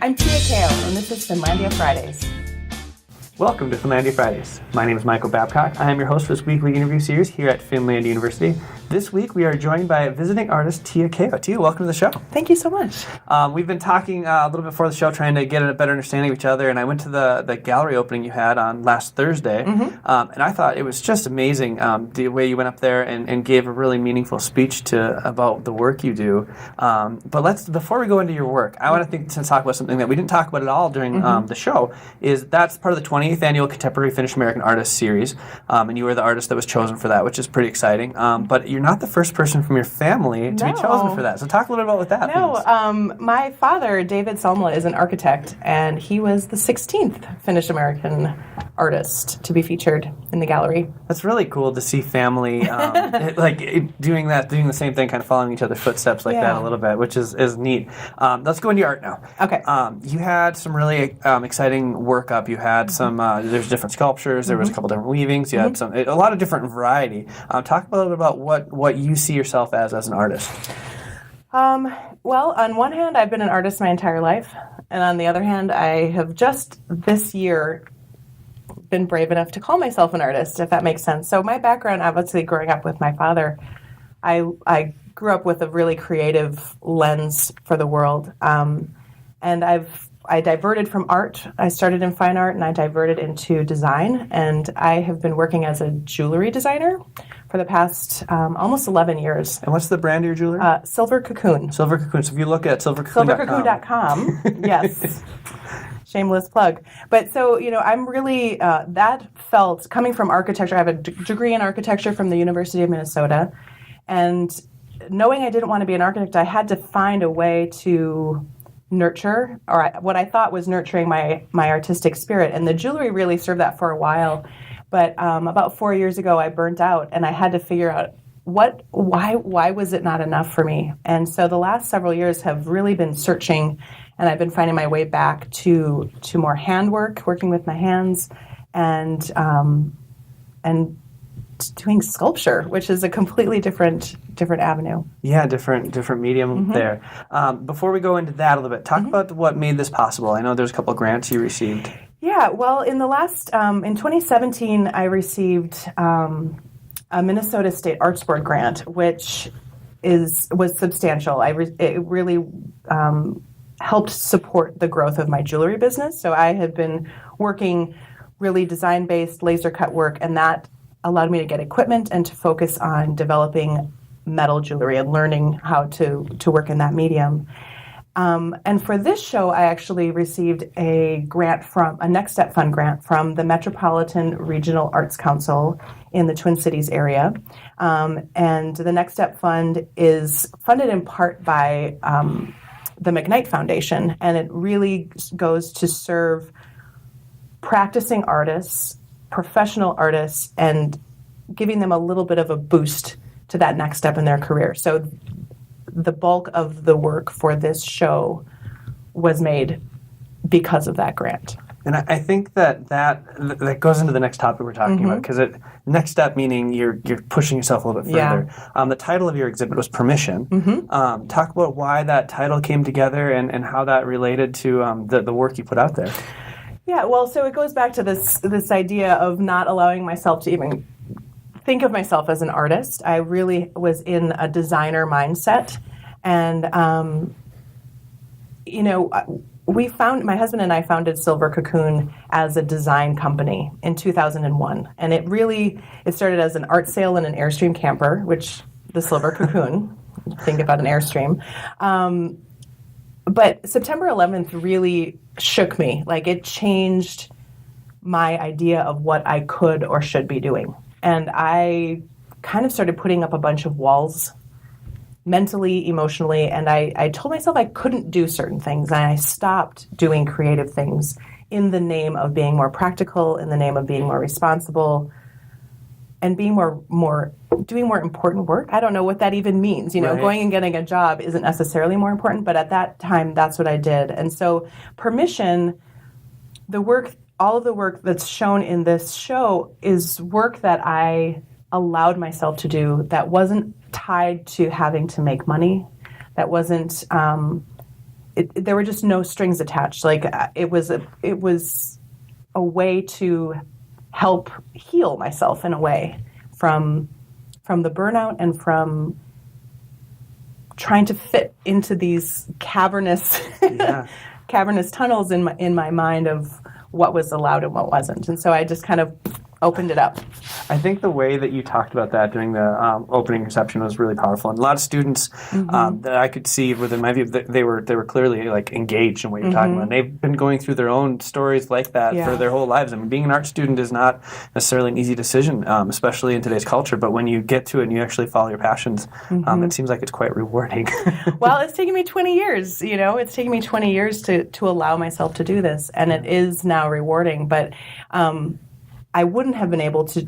I'm Tia Keo, and this is Finlandia Fridays. Welcome to Finlandia Fridays. My name is Michael Babcock. I am your host for this weekly interview series here at Finlandia University. This week we are joined by visiting artist Tia Keo. Tia, welcome to the show. Thank you so much. We've been talking a little bit before the show, trying to get a better understanding of each other, and I went to the gallery opening you had on last Thursday, and I thought it was just amazing the way you went up there and gave a really meaningful speech about the work you do. But before we go into your work, I want to talk about something that we didn't talk about at all during the show. That's part of the 20th annual Contemporary Finnish American Artists Series, and you were the artist that was chosen for that, which is pretty exciting. But you're not the first person from your family to be chosen for that. So talk a little bit about what that means. My father, David Salmela, is an architect, and he was the 16th Finnish American artist to be featured in the gallery. That's really cool to see family doing the same thing, kind of following each other's footsteps like that a little bit, which is neat. Let's go into your art now. Okay. You had some really exciting work up. You had some, there's different sculptures, there was a couple different weavings, you had a lot of different variety. Talk a little bit about what you see yourself as an artist. Well, on one hand, I've been an artist my entire life, and on the other hand, I have just this year been brave enough to call myself an artist, if that makes sense. So my background, obviously growing up with my father, I grew up with a really creative lens for the world, and I diverted from art. I started in fine art, and I diverted into design, and I have been working as a jewelry designer for the past almost 11 years. And what's the brand of your jewelry? Silver Cocoon. Silver Cocoon. So if you look at silvercocoon.com, yes. Shameless plug. But so, I'm really, that felt, coming from architecture, I have a degree in architecture from the University of Minnesota, and knowing I didn't want to be an architect, I had to find a way to nurture, what I thought was nurturing my artistic spirit, and the jewelry really served that for a while. But about 4 years ago, I burnt out, and I had to figure out why was it not enough for me? And so the last several years have really been searching, and I've been finding my way back to more handwork, working with my hands, and doing sculpture, which is a completely different avenue. Yeah, different medium there. Before we go into that a little bit, talk about what made this possible. I know there's a couple of grants you received. Yeah, well, in 2017, I received a Minnesota State Arts Board grant, which was substantial. It really helped support the growth of my jewelry business. So I had been working really design-based laser cut work, and that allowed me to get equipment and to focus on developing metal jewelry and learning how to work in that medium. And for this show, I actually received a Next Step Fund grant from the Metropolitan Regional Arts Council in the Twin Cities area. And the Next Step Fund is funded in part by the McKnight Foundation, and it really goes to serve practicing artists, professional artists, and giving them a little bit of a boost to that next step in their career. So the bulk of the work for this show was made because of that grant. And I think that goes into the next topic we're talking about, because next step meaning you're pushing yourself a little bit further. Yeah. The title of your exhibit was Permission. Talk about why that title came together and how that related to the work you put out there. Yeah, well, so it goes back to this idea of not allowing myself to even think of myself as an artist. I really was in a designer mindset, and my husband and I founded Silver Cocoon as a design company in 2001, and it started as an art sale in an Airstream camper, which the Silver Cocoon. Think about an Airstream. But September 11th really shook me. Like, it changed my idea of what I could or should be doing. And I kind of started putting up a bunch of walls, mentally, emotionally, and I told myself I couldn't do certain things, and I stopped doing creative things in the name of being more practical, in the name of being more responsible, and being doing more important work. I don't know what that even means. Right. Going and getting a job isn't necessarily more important, but at that time, that's what I did. And so Permission, all of the work that's shown in this show is work that I allowed myself to do that wasn't tied to having to make money, that wasn't there were just no strings attached. Like it was a way to help heal myself in a way from the burnout and from trying to fit into these cavernous tunnels in my mind of what was allowed and what wasn't. And so I just kind of opened it up. I think the way that you talked about that during the opening reception was really powerful, and a lot of students that I could see within my view, they were clearly like engaged in what you're talking about. And they've been going through their own stories like that for their whole lives. I mean, being an art student is not necessarily an easy decision, especially in today's culture. But when you get to it and you actually follow your passions, it seems like it's quite rewarding. Well, it's taken me 20 years. It's taken me 20 years to allow myself to do this, and it is now rewarding. But I wouldn't have been able to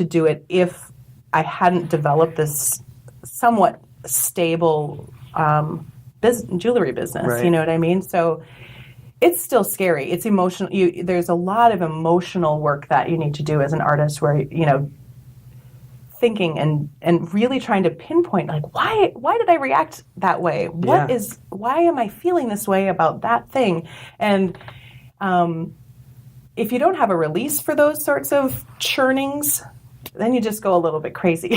do it if I hadn't developed this somewhat stable jewelry business. Right. You know what I mean? So it's still scary. It's emotional. There's a lot of emotional work that you need to do as an artist, where thinking and really trying to pinpoint, like, why did I react that way? Why am I feeling this way about that thing? And if you don't have a release for those sorts of churnings, then you just go a little bit crazy.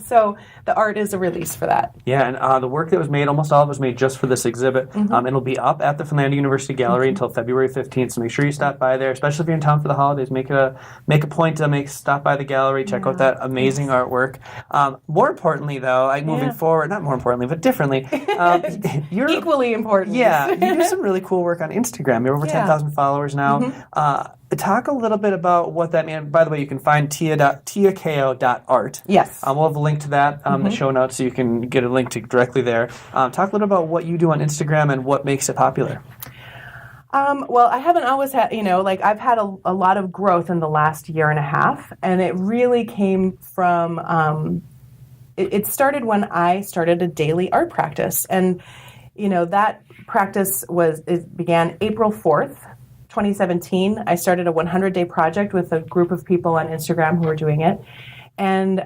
So the art is a release for that. Yeah, and the work that was made, almost all of it was made just for this exhibit. It'll be up at the Finlandia University Gallery until February 15th, so make sure you stop by there, especially if you're in town for the holidays. Make a point to stop by the gallery, check out that amazing artwork. More importantly, though, moving forward, not more importantly, but differently, you're equally important. Yeah, you do some really cool work on Instagram. You're over 10,000 followers now. Talk a little bit about what that means. By the way, you can find tiakeo.art. Yes. We'll have a link to that in the show notes, so you can get a link to directly there. Talk a little about what you do on Instagram and what makes it popular. Well, I haven't always had, I've had a lot of growth in the last year and a half, and it really came from, it started when I started a daily art practice. And, that practice began April 4th. 2017, I started a 100-day project with a group of people on Instagram who were doing it. And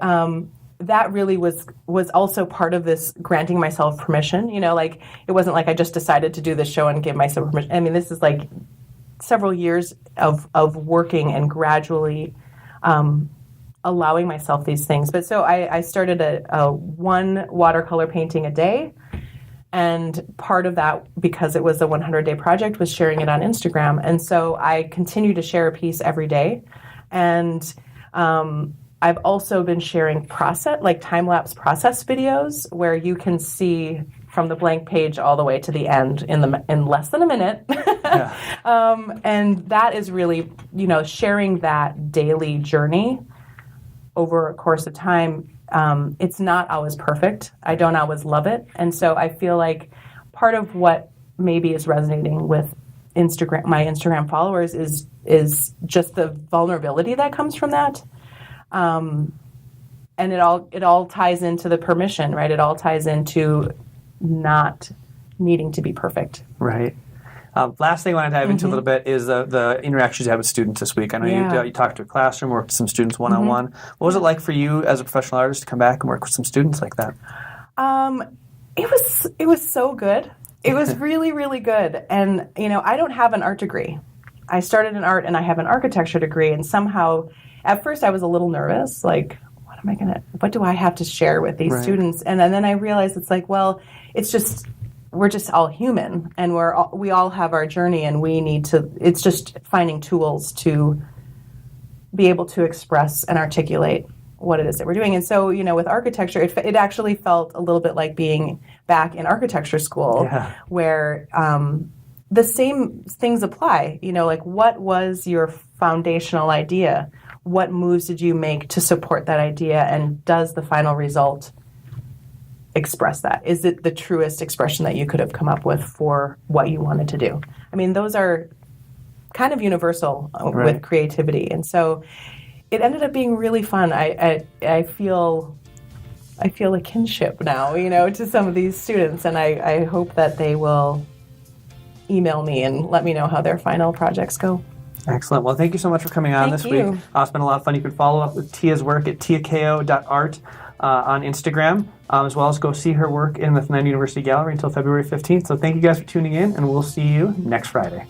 that really was also part of this granting myself permission. It wasn't like I just decided to do this show and give myself permission. I mean, this is like several years of working and gradually allowing myself these things. But so I started a one watercolor painting a day. And part of that, because it was a 100-day project, was sharing it on Instagram. And so I continue to share a piece every day. And I've also been sharing time-lapse process videos where you can see from the blank page all the way to the end in less than a minute. And that is really, sharing that daily journey over a course of time. It's not always perfect. I don't always love it. And so I feel like part of what maybe is resonating with my Instagram followers is just the vulnerability that comes from that. And it all ties into the permission, right? It all ties into not needing to be perfect. Right. Last thing I want to dive into a little bit is the interactions you had with students this week. I know you talked to a classroom, worked with some students one-on-one. What was it like for you as a professional artist to come back and work with some students like that? It was so good. It was really, really good. And, I don't have an art degree. I started in art and I have an architecture degree. And somehow, at first I was a little nervous, like, what do I have to share with these students? And then I realized it's like, well, we're just all human, and we all have our journey, and it's just finding tools to be able to express and articulate what it is that we're doing. And so, with architecture, it actually felt a little bit like being back in architecture school, where the same things apply. What was your foundational idea? What moves did you make to support that idea, and does the final result express that? Is it the truest expression that you could have come up with for what you wanted to do? I mean, those are kind of universal with creativity. And so it ended up being really fun. I feel a kinship now, to some of these students. And I hope that they will email me and let me know how their final projects go. Excellent. Well, thank you so much for coming on this week. It's been a lot of fun. You can follow up with Tia's work at tiakeo.art. on Instagram, as well as go see her work in the Finlandia University Gallery until February 15th. So thank you guys for tuning in, and we'll see you next Friday.